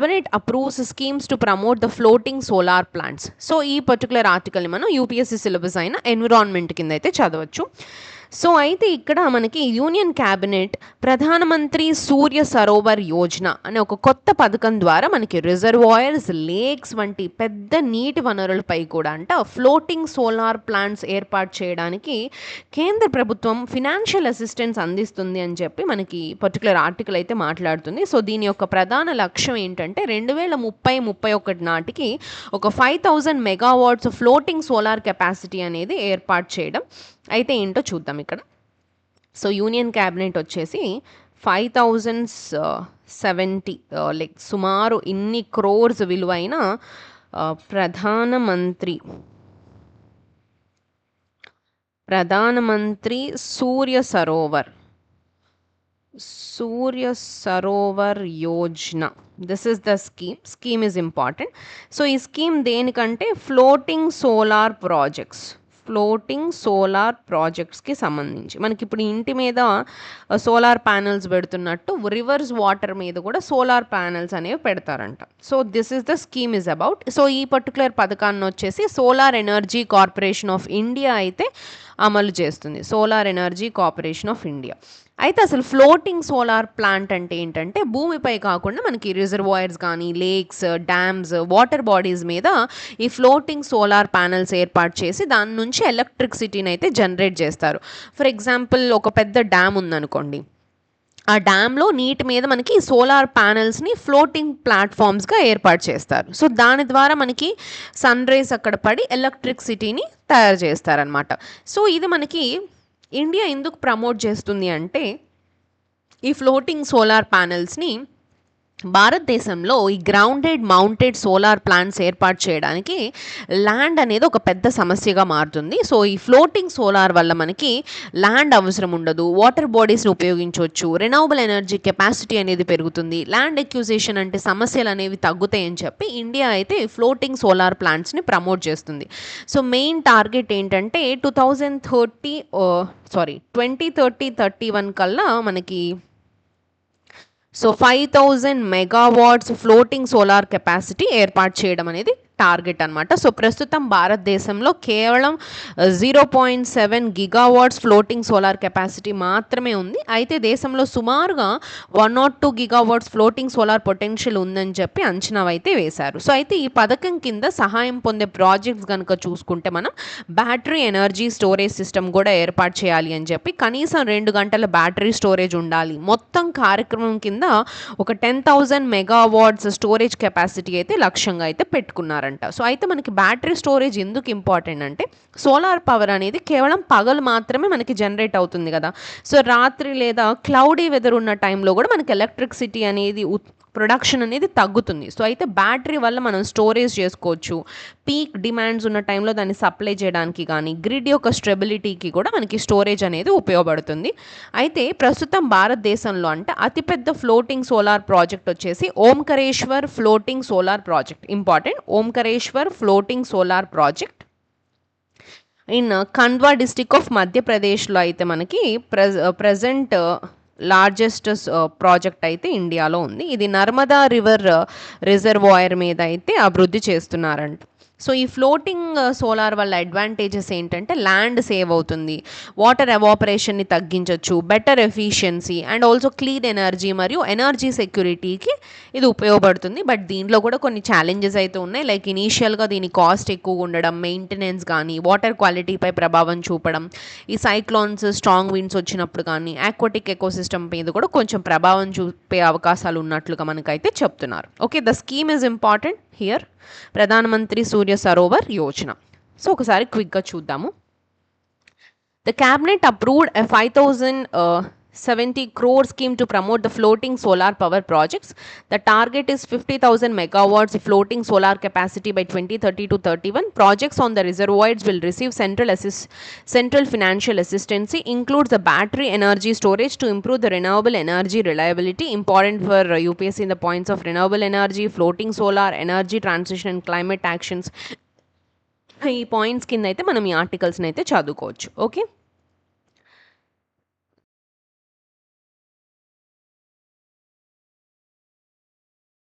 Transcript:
Cabinet approves schemes to promote the floating solar plants. So ఈ particular ఆర్టికల్ని మనం UPSC syllabus అయిన environment కింద అయితే చదవచ్చు. సో అయితే ఇక్కడ మనకి యూనియన్ క్యాబినెట్ ప్రధానమంత్రి సూర్య సరోవర్ యోజన అనే ఒక కొత్త పథకం ద్వారా మనకి రిజర్వాయర్స్, లేక్స్ వంటి పెద్ద నీటి వనరులపై కూడా ఫ్లోటింగ్ సోలార్ ప్లాంట్స్ ఏర్పాటు చేయడానికి కేంద్ర ప్రభుత్వం ఫినాన్షియల్ అసిస్టెన్స్ అందిస్తుంది అని చెప్పి మనకి పర్టికులర్ ఆర్టికల్ అయితే మాట్లాడుతుంది. సో దీని యొక్క ప్రధాన లక్ష్యం ఏంటంటే 2030-31 నాటికి ఒక 5000 మెగావాట్స్ ఫ్లోటింగ్ సోలార్ కెపాసిటీ అనేది ఏర్పాటు చేయడం. అయితే ఏంటో చూద్దాం ఇక్కడ. సో యూనియన్ క్యాబినెట్ వచ్చేసి 5070 లైక్ సుమారు ఇన్ని క్రోర్స్ విలువైన Pradhanmantri Surya Sarovar Yojana. This is the scheme is important. So ఈ స్కీమ్ దేనికంటే ఫ్లోటింగ్ సోలార్ ప్రాజెక్ట్స్కి సంబంధించి మనకి ఇప్పుడు ఇంటి మీద సోలార్ ప్యానెల్స్ పెడుతున్నట్టు రివర్స్ వాటర్ మీద కూడా సోలార్ ప్యానెల్స్ అనేవి పెడతారంట. So this is the scheme is about. So ఈ పర్టికులర్ పథకాన్ని వచ్చేసి solar energy corporation of India అయితే అమలు చేస్తుంది. Solar energy corporation of India. అయితే అసలు ఫ్లోటింగ్ సోలార్ ప్లాంట్ అంటే ఏంటంటే భూమిపై కాకుండా మనకి రిజర్వాయర్స్ కానీ, లేక్స్, డ్యామ్స్, వాటర్ బాడీస్ మీద ఈ ఫ్లోటింగ్ సోలార్ ప్యానెల్స్ ఏర్పాటు చేసి దాని నుంచి ఎలక్ట్రిసిటీని అయితే జనరేట్ చేస్తారు. ఫర్ ఎగ్జాంపుల్ ఒక పెద్ద డ్యామ్ ఉందనుకోండి, ఆ డ్యామ్లో నీటి మీద మనకి సోలార్ ప్యానెల్స్ని ఫ్లోటింగ్ ప్లాట్ఫామ్స్గా ఏర్పాటు చేస్తారు. సో దాని ద్వారా మనకి సన్ రేస్ అక్కడ పడి ఎలక్ట్రిసిటీని తయారు చేస్తారనమాట. సో ఇది మనకి ఇండియా ఎందుకు ప్రమోట్ చేస్తుంది అంటే ఈ ఫ్లోటింగ్ సోలార్ ప్యానెల్స్ని భారతదేశంలో ఈ గ్రౌండెడ్ మౌంటెడ్ సోలార్ ప్లాంట్స్ ఏర్పాటు చేయడానికి ల్యాండ్ అనేది ఒక పెద్ద సమస్యగా మారుతుంది. సో ఈ ఫ్లోటింగ్ సోలార్ వల్ల మనకి ల్యాండ్ అవసరం ఉండదు, వాటర్ బాడీస్ని ఉపయోగించవచ్చు, రెన్యూవబుల్ ఎనర్జీ కెపాసిటీ అనేది పెరుగుతుంది, ల్యాండ్ ఎక్విజిషన్ అంటే సమస్యలు అనేవి తగ్గుతాయని చెప్పి ఇండియా అయితే ఫ్లోటింగ్ సోలార్ ప్లాంట్స్ని ప్రమోట్ చేస్తుంది. సో మెయిన్ టార్గెట్ ఏంటంటే 2030-31 కల్లా మనకి 5000 మెగావాట్స్ ఫ్లోటింగ్ సోలార్ కెపాసిటీ ఏర్పాటు చేయడం అనేది టార్గెట్ అనమాట. సో ప్రస్తుతం భారతదేశంలో కేవలం 0.7 గిగావాట్స్ ఫ్లోటింగ్ సోలార్ కెపాసిటీ మాత్రమే ఉంది. అయితే దేశంలో సుమారుగా 102 గిగావాట్స్ ఫ్లోటింగ్ సోలార్ పొటెన్షియల్ ఉందని చెప్పి అంచనా అయితే వేశారు. సో అయితే ఈ పథకం కింద సహాయం పొందే ప్రాజెక్ట్స్ కనుక చూసుకుంటే మనం బ్యాటరీ ఎనర్జీ స్టోరేజ్ సిస్టమ్ కూడా ఏర్పాటు చేయాలి అని చెప్పి, కనీసం 2 గంటల బ్యాటరీ స్టోరేజ్ ఉండాలి. మొత్తం కార్యక్రమం కింద ఒక 10,000 మెగావాట్స్ స్టోరేజ్ కెపాసిటీ అయితే లక్ష్యంగా అయితే పెట్టుకున్నారు. సో అయితే మనకి బ్యాటరీ స్టోరేజ్ ఎందుకు ఇంపార్టెంట్ అంటే సోలార్ పవర్ అనేది కేవలం పగలు మాత్రమే మనకి జనరేట్ అవుతుంది కదా. సో రాత్రి లేదా క్లౌడీ వెదర్ ఉన్న టైంలో కూడా మనకి ఎలక్ట్రిసిటీ అనేది ప్రొడక్షన్ అనేది తగ్గుతుంది. సో అయితే బ్యాటరీ వల్ల మనం స్టోరేజ్ చేసుకోవచ్చు. పీక్ డిమాండ్స్ ఉన్న టైంలో దాన్ని సప్లై చేయడానికి కానీ, గ్రిడ్ యొక్క స్టెబిలిటీకి కూడా మనకి స్టోరేజ్ అనేది ఉపయోగపడుతుంది. అయితే ప్రస్తుతం భారతదేశంలో అంటే అతిపెద్ద ఫ్లోటింగ్ సోలార్ ప్రాజెక్ట్ వచ్చేసి Omkareshwar floating solar project. Important, Omkareshwar floating solar project in Khandwa district of మధ్యప్రదేశ్లో అయితే మనకి ప్రజెంట్ లార్జెస్ట్ ప్రాజెక్ట్ అయితే ఇండియాలో ఉంది. ఇది నర్మదా రివర్ రిజర్వాయర్ మీద అయితే అభివృద్ధి చేస్తున్నారంట. సో ఈ ఫ్లోటింగ్ సోలార్ వల్ల అడ్వాంటేజెస్ ఏంటంటే ల్యాండ్ సేవ్ అవుతుంది, వాటర్ ఎవాపరేషన్ని తగ్గించవచ్చు, better efficiency and also clean energy మరియు ఎనర్జీ సెక్యూరిటీకి ఇది ఉపయోగపడుతుంది. బట్ దీంట్లో కూడా కొన్ని ఛాలెంజెస్ అయితే ఉన్నాయి. లైక్ ఇనీషియల్గా దీని కాస్ట్ ఎక్కువ ఉండడం, మెయింటెనెన్స్ కానీ, వాటర్ క్వాలిటీపై ప్రభావం చూపడం, ఈ సైక్లోన్స్, స్ట్రాంగ్ విండ్స్ వచ్చినప్పుడు కానీ ఆక్వాటిక్ ఎకోసిస్టమ్ మీద కూడా కొంచెం ప్రభావం చూపే అవకాశాలు ఉన్నట్లుగా మనకైతే చెప్తున్నారు. Okay, the scheme is important here, ప్రధానమంత్రి సూర్య సరోవర్ యోజన. సో ఒకసారి క్విక్గా చూద్దాము. The cabinet approved a 5,070 crore scheme to promote the floating solar power projects. The target is 50,000 megawatts floating solar capacity by 2030-31. Projects on the reservoirs will receive central financial assistance. Includes the battery energy storage to improve the renewable energy reliability. Important for UPSC in the points of renewable energy, floating solar, energy transition and climate actions. ఈ points కింద అయితే మనం ఈ ఆర్టికల్స్ని అయితే చదువుకోవచ్చు. Okay.